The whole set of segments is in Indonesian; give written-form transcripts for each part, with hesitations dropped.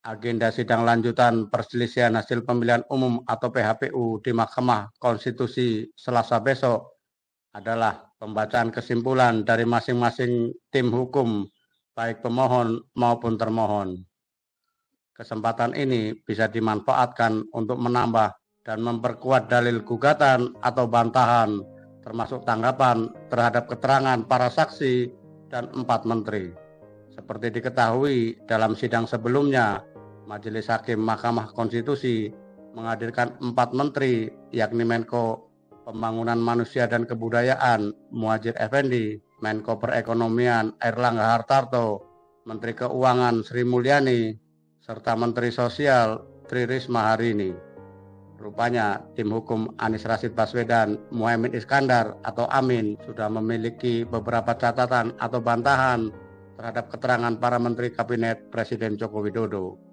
Agenda sidang lanjutan perselisihan hasil pemilihan umum atau PHPU di Mahkamah Konstitusi Selasa besok adalah pembacaan kesimpulan dari masing-masing tim hukum, baik pemohon maupun termohon. Kesempatan ini bisa dimanfaatkan untuk menambah dan memperkuat dalil gugatan atau bantahan, termasuk tanggapan terhadap keterangan para saksi dan 4 menteri. Seperti diketahui dalam sidang sebelumnya, Majelis Hakim Mahkamah Konstitusi menghadirkan 4 menteri, yakni Menko Pembangunan Manusia dan Kebudayaan Muhadjir Effendi, Menko Perekonomian Airlangga Hartarto, Menteri Keuangan Sri Mulyani, serta Menteri Sosial Tri Risma hari ini. Rupanya tim hukum Anies Rashid Baswedan, Muhaimin Iskandar atau Amin sudah memiliki beberapa catatan atau bantahan terhadap keterangan para menteri Kabinet Presiden Joko Widodo.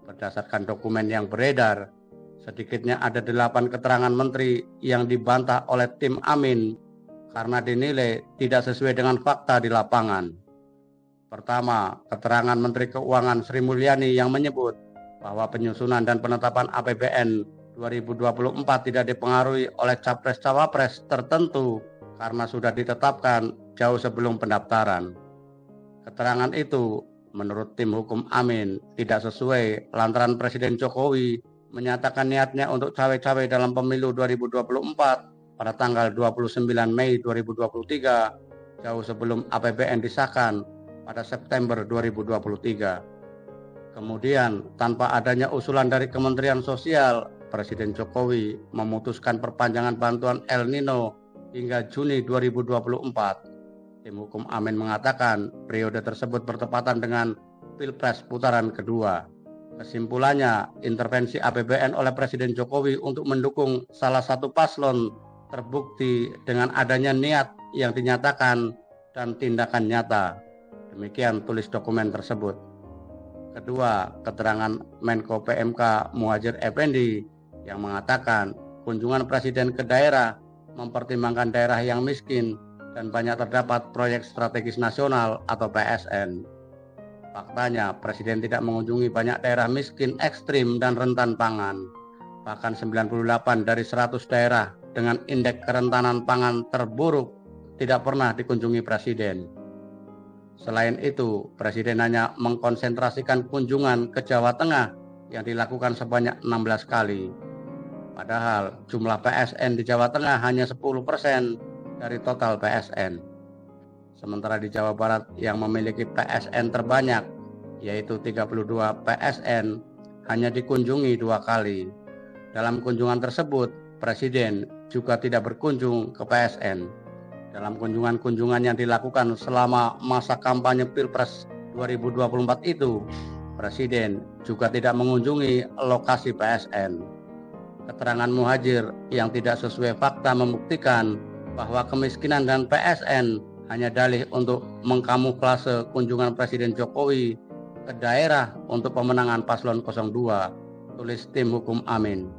Berdasarkan dokumen yang beredar, sedikitnya ada 8 keterangan menteri yang dibantah oleh tim Amin karena dinilai tidak sesuai dengan fakta di lapangan. Pertama, keterangan Menteri Keuangan Sri Mulyani yang menyebut bahwa penyusunan dan penetapan APBN 2024 tidak dipengaruhi oleh capres-cawapres tertentu karena sudah ditetapkan jauh sebelum pendaftaran. Keterangan itu menurut tim hukum Amin tidak sesuai lantaran Presiden Jokowi menyatakan niatnya untuk cawe-cawe dalam pemilu 2024 pada tanggal 29 Mei 2023, jauh sebelum APBN disahkan pada September 2023. Kemudian, tanpa adanya usulan dari Kementerian Sosial, Presiden Jokowi memutuskan perpanjangan bantuan El Nino hingga Juni 2024. Tim hukum Amin mengatakan periode tersebut bertepatan dengan Pilpres putaran kedua. Kesimpulannya, intervensi APBN oleh Presiden Jokowi untuk mendukung salah satu paslon terbukti dengan adanya niat yang dinyatakan dan tindakan nyata. Demikian tulis dokumen tersebut. Kedua, keterangan Menko PMK Muhadjir Effendi yang mengatakan kunjungan Presiden ke daerah mempertimbangkan daerah yang miskin dan banyak terdapat proyek strategis nasional atau PSN. Faktanya, Presiden tidak mengunjungi banyak daerah miskin ekstrim dan rentan pangan. Bahkan 98 dari 100 daerah dengan indeks kerentanan pangan terburuk tidak pernah dikunjungi Presiden. Selain itu, Presiden hanya mengkonsentrasikan kunjungan ke Jawa Tengah yang dilakukan sebanyak 16 kali. Padahal jumlah PSN di Jawa Tengah hanya 10% dari total PSN. Sementara di Jawa Barat yang memiliki PSN terbanyak, yaitu 32 PSN, hanya dikunjungi 2 kali. Dalam kunjungan tersebut, Presiden juga tidak berkunjung ke PSN. Dalam kunjungan-kunjungan yang dilakukan selama masa kampanye Pilpres 2024 itu, Presiden juga tidak mengunjungi lokasi PSN. Keterangan Muhadjir yang tidak sesuai fakta membuktikan bahwa kemiskinan dan PSN hanya dalih untuk mengkamuflase kunjungan Presiden Jokowi ke daerah untuk pemenangan paslon 02, tulis tim hukum Amin.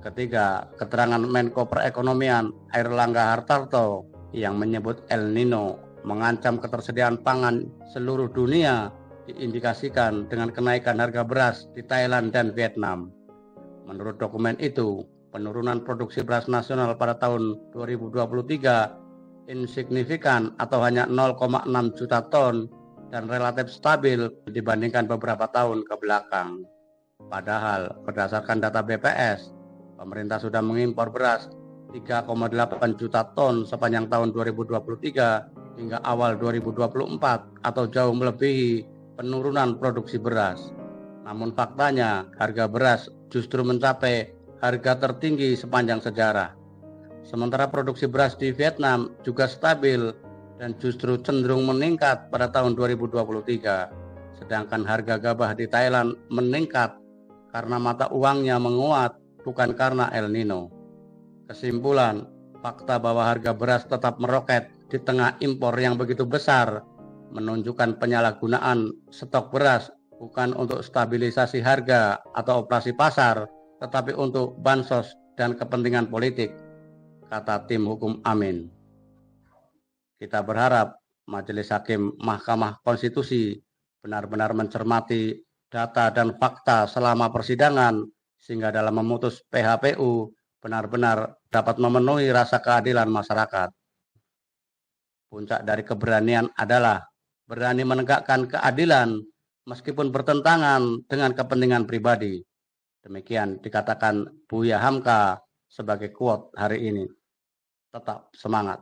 Ketiga, keterangan Menko Perekonomian Airlangga Hartarto yang menyebut El Nino mengancam ketersediaan pangan seluruh dunia diindikasikan dengan kenaikan harga beras di Thailand dan Vietnam. Menurut dokumen itu, penurunan produksi beras nasional pada tahun 2023 insignifikan atau hanya 0,6 juta ton dan relatif stabil dibandingkan beberapa tahun ke belakang. Padahal berdasarkan data BPS, pemerintah sudah mengimpor beras 3,8 juta ton sepanjang tahun 2023 hingga awal 2024 atau jauh melebihi penurunan produksi beras. Namun faktanya harga beras justru mencapai harga tertinggi sepanjang sejarah. Sementara produksi beras di Vietnam juga stabil dan justru cenderung meningkat pada tahun 2023. Sedangkan harga gabah di Thailand meningkat karena mata uangnya menguat, bukan karena El Nino. Kesimpulan, fakta bahwa harga beras tetap meroket di tengah impor yang begitu besar menunjukkan penyalahgunaan stok beras bukan untuk stabilisasi harga atau operasi pasar, tetapi untuk bansos dan kepentingan politik, kata tim hukum Amin. Kita berharap Majelis Hakim Mahkamah Konstitusi benar-benar mencermati data dan fakta selama persidangan sehingga dalam memutus PHPU benar-benar dapat memenuhi rasa keadilan masyarakat. Puncak dari keberanian adalah berani menegakkan keadilan meskipun bertentangan dengan kepentingan pribadi. Demikian dikatakan Buya Hamka sebagai quote hari ini. Tetap semangat.